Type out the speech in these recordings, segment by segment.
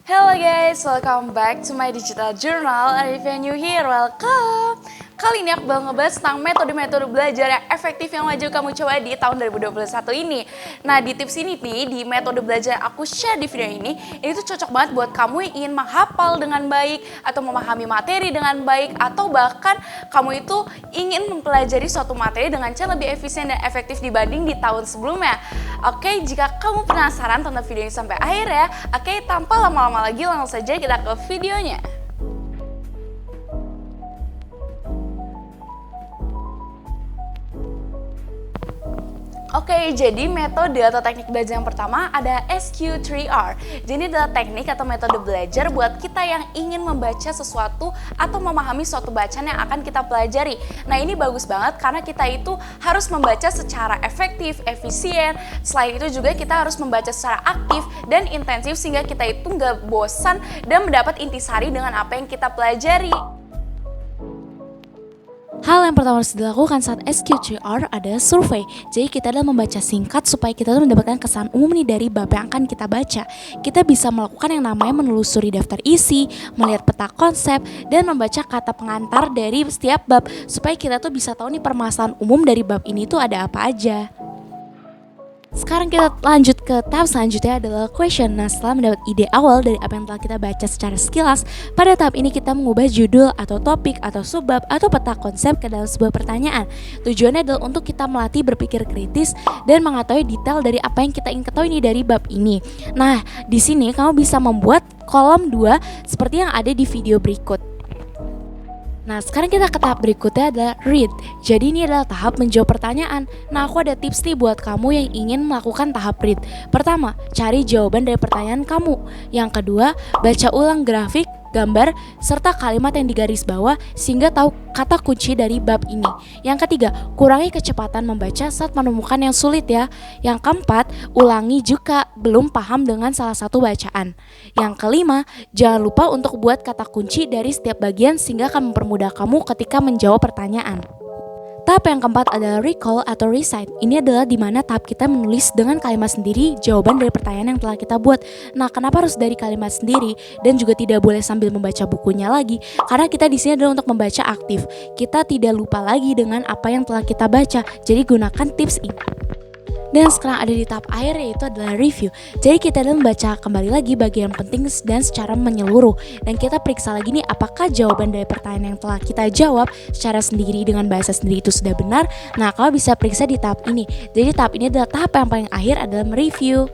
Hello guys, welcome back to my digital journal. If you're new here, welcome. Kali ini aku bakal ngebahas tentang metode-metode belajar yang efektif yang wajib kamu coba di tahun 2021 ini. Nah, di tips ini nih, di metode belajar yang aku share di video ini tuh cocok banget buat kamu yang ingin menghafal dengan baik, atau memahami materi dengan baik, atau bahkan kamu itu ingin mempelajari suatu materi dengan cara lebih efisien dan efektif dibanding di tahun sebelumnya. Oke, jika kamu penasaran tonton video ini sampai akhir ya. Oke, tanpa lama-lama lagi langsung saja kita ke videonya. Oke, jadi metode atau teknik belajar yang pertama ada SQ3R. Jadi ini adalah teknik atau metode belajar buat kita yang ingin membaca sesuatu atau memahami suatu bacaan yang akan kita pelajari. Nah, ini bagus banget karena kita itu harus membaca secara efektif, efisien. Selain itu juga kita harus membaca secara aktif dan intensif sehingga kita itu nggak bosan dan mendapat intisari dengan apa yang kita pelajari. Hal yang pertama harus dilakukan saat SQ3R adalah survei. Jadi kita adalah membaca singkat supaya kita tuh mendapatkan kesan umum nih dari bab yang akan kita baca. Kita bisa melakukan yang namanya menelusuri daftar isi, melihat peta konsep, dan membaca kata pengantar dari setiap bab supaya kita tuh bisa tahu nih permasalahan umum dari bab ini tuh ada apa aja. Sekarang kita lanjut ke tahap selanjutnya adalah question. Nah, setelah mendapat ide awal dari apa yang telah kita baca secara sekilas, pada tahap ini kita mengubah judul atau topik atau subbab atau peta konsep ke dalam sebuah pertanyaan. Tujuannya adalah untuk kita melatih berpikir kritis dan mengetahui detail dari apa yang kita ingin ketahui dari bab ini. Nah, di sini kamu bisa membuat kolom 2 seperti yang ada di video berikut. Nah, sekarang kita ke tahap berikutnya adalah read. Jadi ini adalah tahap menjawab pertanyaan. Nah, aku ada tips nih buat kamu yang ingin melakukan tahap read. Pertama, cari jawaban dari pertanyaan kamu. Yang kedua, baca ulang grafik, gambar, serta kalimat yang digaris bawah sehingga tahu kata kunci dari bab ini. Yang ketiga, kurangi kecepatan membaca saat menemukan yang sulit ya. Yang keempat, ulangi jika belum paham dengan salah satu bacaan. Yang kelima, jangan lupa untuk buat kata kunci dari setiap bagian sehingga akan mempermudah kamu ketika menjawab pertanyaan. Tahap yang keempat adalah recall atau recite. Ini adalah dimana tahap kita menulis dengan kalimat sendiri jawaban dari pertanyaan yang telah kita buat. Nah, kenapa harus dari kalimat sendiri dan juga tidak boleh sambil membaca bukunya lagi? Karena kita di sini adalah untuk membaca aktif. Kita tidak lupa lagi dengan apa yang telah kita baca. Jadi gunakan tips ini. Dan sekarang ada di tahap akhir yaitu adalah review. Jadi kita adalah membaca kembali lagi bagian penting dan secara menyeluruh. Dan kita periksa lagi nih apakah jawaban dari pertanyaan yang telah kita jawab secara sendiri dengan bahasa sendiri itu sudah benar. Nah, kalau bisa periksa di tahap ini. Jadi tahap ini adalah tahap yang paling akhir adalah mereview.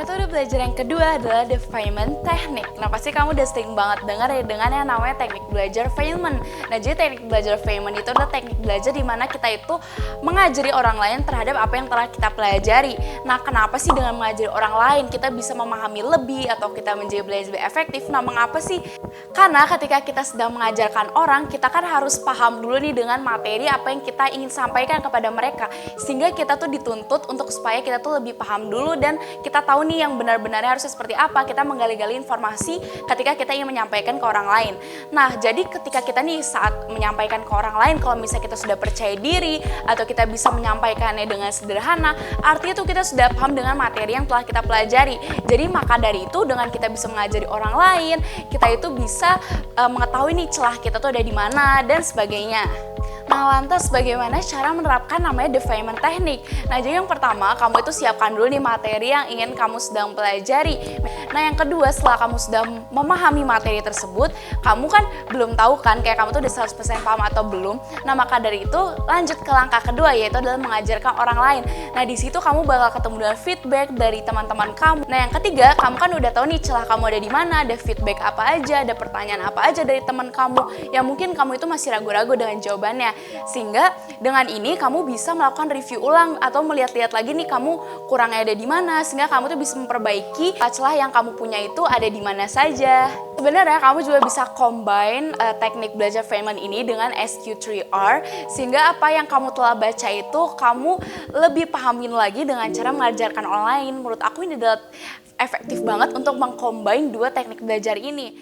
Metode belajar yang kedua adalah the Feynman Technique. Nah, pasti kamu udah sering banget dengar ya dengan yang namanya teknik belajar Feynman. Nah, jadi teknik belajar Feynman itu adalah teknik belajar di mana kita itu mengajari orang lain terhadap apa yang telah kita pelajari. Nah, kenapa sih dengan mengajari orang lain kita bisa memahami lebih atau kita menjadi belajar lebih efektif? Nah, mengapa sih? Karena ketika kita sedang mengajarkan orang, kita kan harus paham dulu nih dengan materi apa yang kita ingin sampaikan kepada mereka. Sehingga kita tuh dituntut untuk supaya kita tuh lebih paham dulu dan kita tahu nih yang benar-benarnya harusnya seperti apa. Kita menggali-gali informasi ketika kita ingin menyampaikan ke orang lain. Nah, jadi ketika kita nih saat menyampaikan ke orang lain, kalau misalnya kita sudah percaya diri atau kita bisa menyampaikannya dengan sederhana, artinya tuh kita sudah paham dengan materi yang telah kita pelajari. Jadi maka dari itu dengan kita bisa mengajari orang lain, kita itu bisa mengetahui nih celah kita tuh ada di mana dan sebagainya. Nah, lantas bagaimana cara menerapkan namanya the Feynman Technique? Nah, jadi yang pertama, kamu itu siapkan dulu nih materi yang ingin kamu sedang pelajari. Nah, yang kedua, setelah kamu sudah memahami materi tersebut, kamu kan belum tahu kan kayak kamu tuh udah 100% paham atau belum. Nah, maka dari itu lanjut ke langkah kedua yaitu adalah mengajarkan orang lain. Nah, di situ kamu bakal ketemu dengan feedback dari teman-teman kamu. Nah, yang ketiga, kamu kan udah tahu nih celah kamu ada di mana, ada feedback apa aja, ada pertanyaan apa aja dari teman kamu yang mungkin kamu itu masih ragu-ragu dengan jawabannya. Sehingga dengan ini kamu bisa melakukan review ulang atau melihat-lihat lagi nih kamu kurangnya ada di mana sehingga kamu tuh bisa memperbaiki celah yang kamu punya itu ada di mana saja. Sebenarnya kamu juga bisa combine teknik belajar Feynman ini dengan SQ3R sehingga apa yang kamu telah baca itu kamu lebih pahamin lagi dengan cara mengajarkan orang lain. Menurut aku ini adalah efektif banget untuk mengcombine dua teknik belajar ini.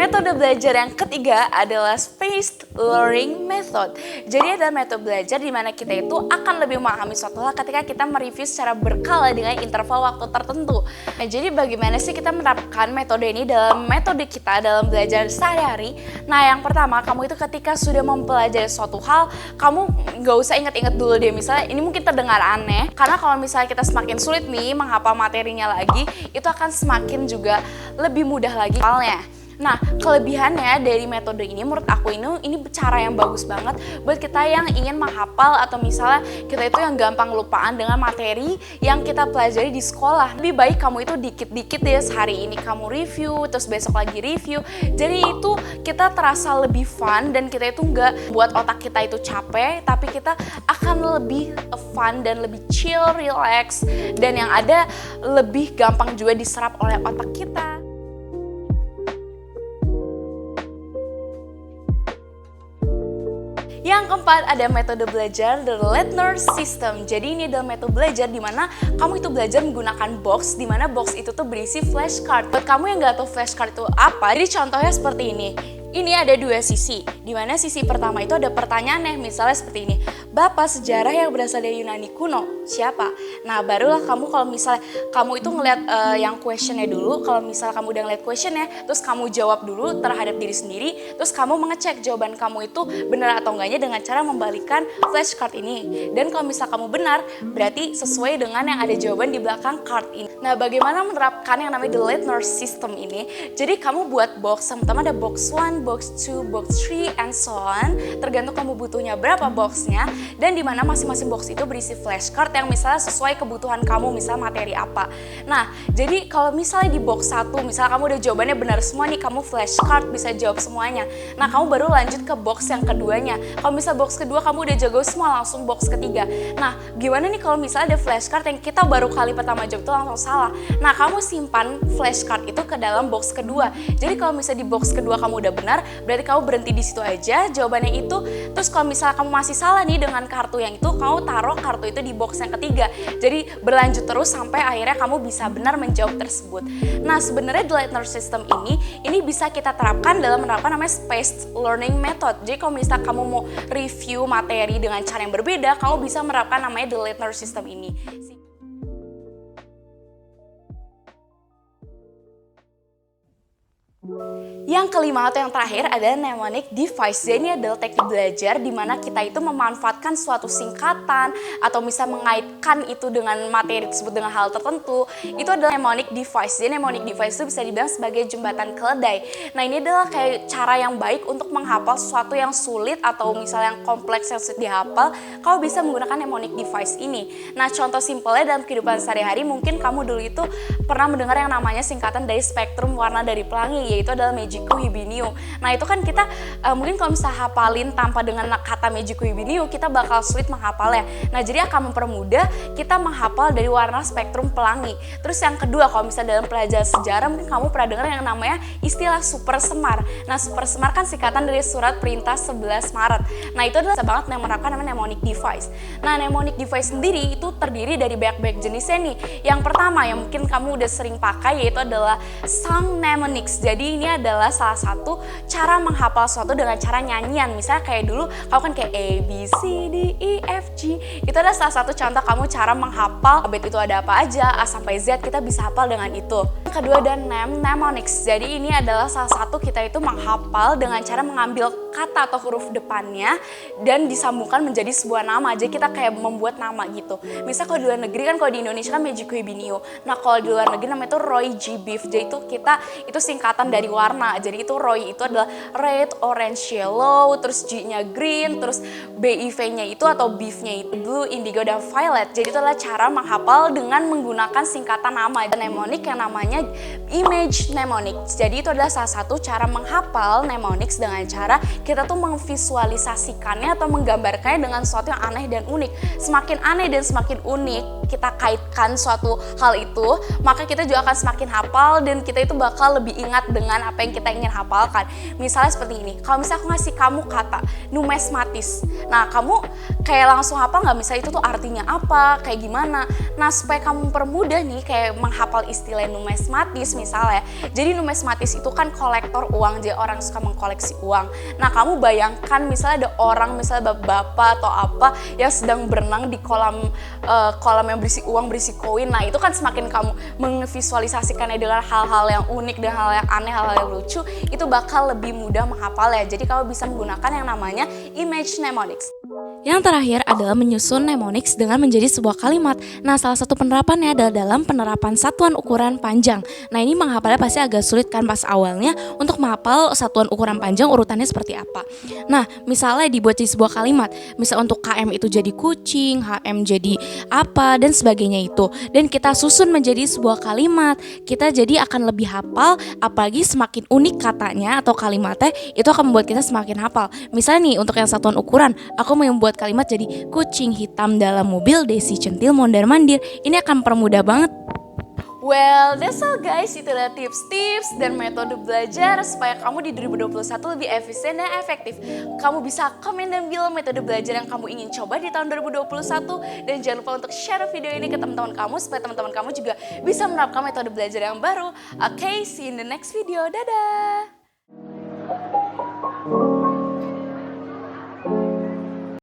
Metode belajar yang ketiga adalah spaced learning method. Jadi ada metode belajar di mana kita itu akan lebih memahami suatu hal ketika kita mereview secara berkala dengan interval waktu tertentu. Nah, jadi bagaimana sih kita menerapkan metode ini dalam metode kita dalam belajar sehari-hari? Nah, yang pertama, kamu itu ketika sudah mempelajari suatu hal, kamu nggak usah ingat-ingat dulu deh. Misalnya ini mungkin terdengar aneh, karena kalau misalnya kita semakin sulit nih menghafal materinya lagi, itu akan semakin juga lebih mudah lagi hafalnya. Nah, kelebihannya dari metode ini menurut aku ini cara yang bagus banget buat kita yang ingin menghafal atau misalnya kita itu yang gampang lupaan dengan materi yang kita pelajari di sekolah. Lebih baik kamu itu dikit-dikit deh, sehari ini kamu review, terus besok lagi review. Jadi itu kita terasa lebih fun dan kita itu nggak buat otak kita itu capek, tapi kita akan lebih fun dan lebih chill, relax, dan yang ada lebih gampang juga diserap oleh otak kita. Yang keempat ada metode belajar the Lerner System. Jadi ini adalah metode belajar di mana kamu itu belajar menggunakan box, di mana box itu tuh berisi flashcard. Buat kamu yang nggak tahu flashcard itu apa, jadi contohnya seperti ini. Ini ada dua sisi, di mana sisi pertama itu ada pertanyaannya, misalnya seperti ini. Bapak sejarah yang berasal dari Yunani kuno, siapa? Nah, barulah kamu kalau misalnya kamu itu ngeliat yang questionnya dulu, kalau misalnya kamu udah ngeliat questionnya, terus kamu jawab dulu terhadap diri sendiri, terus kamu mengecek jawaban kamu itu benar atau enggaknya dengan cara membalikan flashcard ini. Dan kalau misalnya kamu benar, berarti sesuai dengan yang ada jawaban di belakang card ini. Nah, bagaimana menerapkan yang namanya the Lerner System ini? Jadi kamu buat box, pertama ada box 1, box 2, box 3, and so on. Tergantung kamu butuhnya berapa boxnya, dan di mana masing-masing box itu berisi flashcard yang misalnya sesuai kebutuhan kamu, misalnya materi apa. Nah, jadi kalau misalnya di box 1, misalnya kamu udah jawabannya benar semua nih, kamu flashcard bisa jawab semuanya. Nah, kamu baru lanjut ke box yang keduanya. Kalau misalnya box kedua kamu udah jago semua, langsung box ketiga. Nah, gimana nih kalau misalnya ada flashcard yang kita baru kali pertama jawab itu langsung salah. Nah, kamu simpan flashcard itu ke dalam box kedua. Jadi kalau misalnya di box kedua kamu udah benar, berarti kamu berhenti di situ aja jawabannya itu. Terus kalau misalnya kamu masih salah nih dengan kartu yang itu, kamu taruh kartu itu di box yang ketiga. Jadi berlanjut terus sampai akhirnya kamu bisa benar menjawab tersebut. Nah, sebenarnya the Lerner System ini bisa kita terapkan dalam menerapkan namanya spaced learning method. Jadi kalau misalnya kamu mau review materi dengan cara yang berbeda, kamu bisa menerapkan namanya the Lerner System ini. Yang kelima atau yang terakhir adalah mnemonic device. Jadi ini adalah teknik belajar di mana kita itu memanfaatkan suatu singkatan atau bisa mengaitkan itu dengan materi tersebut dengan hal tertentu. Itu adalah mnemonic device. Jadi mnemonic device itu bisa dibilang sebagai jembatan keledai. Nah, ini adalah kayak cara yang baik untuk menghafal sesuatu yang sulit atau misalnya yang kompleks yang sulit dihafal. Kamu bisa menggunakan mnemonic device ini. Nah, contoh simpelnya dalam kehidupan sehari-hari, mungkin kamu dulu itu pernah mendengar yang namanya singkatan dari spektrum warna dari pelangi, yaitu adalah Magico Hibiniu. Nah, itu kan kita mungkin kalau misalnya hafalin tanpa dengan kata Magico Hibiniu, kita bakal sulit menghafalnya. Nah, jadi akan mempermudah kita menghafal dari warna spektrum pelangi. Terus yang kedua, kalau misalnya dalam pelajaran sejarah, mungkin kamu pernah dengar yang namanya istilah super semar. Nah, super semar kan singkatan dari surat perintah 11 Maret. Nah, itu adalah banget yang menerapkan namanya mnemonic device. Nah, mnemonic device sendiri itu terdiri dari banyak jenisnya nih. Yang pertama yang mungkin kamu udah sering pakai yaitu adalah song mnemonics. Jadi ini adalah salah satu cara menghafal sesuatu dengan cara nyanyian. Misalnya kayak dulu kamu kan kayak A, B, C, D, E, F, G. Itu adalah salah satu contoh kamu cara menghafal alfabet itu ada apa aja, A sampai Z kita bisa hafal dengan itu. Yang kedua ada mnemonics. Jadi ini adalah salah satu kita itu menghafal dengan cara mengambil kata atau huruf depannya dan disambungkan menjadi sebuah nama. Jadi kita kayak membuat nama gitu. Misal kalau di luar negeri kan, kalau di Indonesia kan Magico Hibiniu. Nah, kalau di luar negeri namanya itu Roy G. Beef. Jadi itu singkatan dari warna. Jadi itu Roy itu adalah red, orange, yellow, terus G-nya green, terus BIV-nya itu atau beef-nya itu blue, indigo, dan violet. Jadi itu adalah cara menghafal dengan menggunakan singkatan nama. Dan mnemonic yang namanya image mnemonics. Jadi itu adalah salah satu cara menghafal mnemonics dengan cara kita tuh memvisualisasikannya atau menggambarkannya dengan sesuatu yang aneh dan unik. Semakin aneh dan semakin unik kita kaitkan suatu hal itu, maka kita juga akan semakin hafal dan kita itu bakal lebih ingat dengan apa yang kita ingin hafalkan. Misalnya seperti ini, kalau misalnya aku ngasih kamu kata numismatis, nah kamu kayak langsung hafal nggak misalnya itu tuh artinya apa, kayak gimana. Nah supaya kamu permudah nih kayak menghafal istilah numismatis misalnya, jadi numismatis itu kan kolektor uang, jadi orang suka mengkoleksi uang. Nah kamu bayangkan misalnya ada orang, misalnya bapak atau apa yang sedang berenang di kolam yang berisi uang, berisi koin. Nah itu kan semakin kamu memvisualisasikannya dengan hal-hal yang unik dan hal yang aneh, hal yang lucu, itu bakal lebih mudah menghafal ya. Jadi kamu bisa menggunakan yang namanya image mnemonics. Yang terakhir adalah menyusun mnemonics dengan menjadi sebuah kalimat. Nah, salah satu penerapannya adalah dalam penerapan satuan ukuran panjang. Nah, ini menghafalnya pasti agak sulit kan pas awalnya untuk menghafal satuan ukuran panjang urutannya seperti apa. Nah, misalnya dibuat jadi sebuah kalimat. Misal untuk KM itu jadi kucing, HM jadi apa, dan sebagainya itu. Dan kita susun menjadi sebuah kalimat. Kita jadi akan lebih hafal, apalagi semakin unik katanya atau kalimatnya, itu akan membuat kita semakin hafal. Misalnya nih, untuk yang satuan ukuran, aku mau membuat kalimat jadi kucing hitam dalam mobil, Desi centil mondar-mandir. Ini akan permudah banget. Well, that's all guys, itu adalah tips-tips dan metode belajar supaya kamu di 2021 lebih efisien dan efektif. Kamu bisa komen dan bilang metode belajar yang kamu ingin coba di tahun 2021. Dan jangan lupa untuk share video ini ke teman-teman kamu supaya teman-teman kamu juga bisa menerapkan metode belajar yang baru. Okay, see you in the next video. Dadah!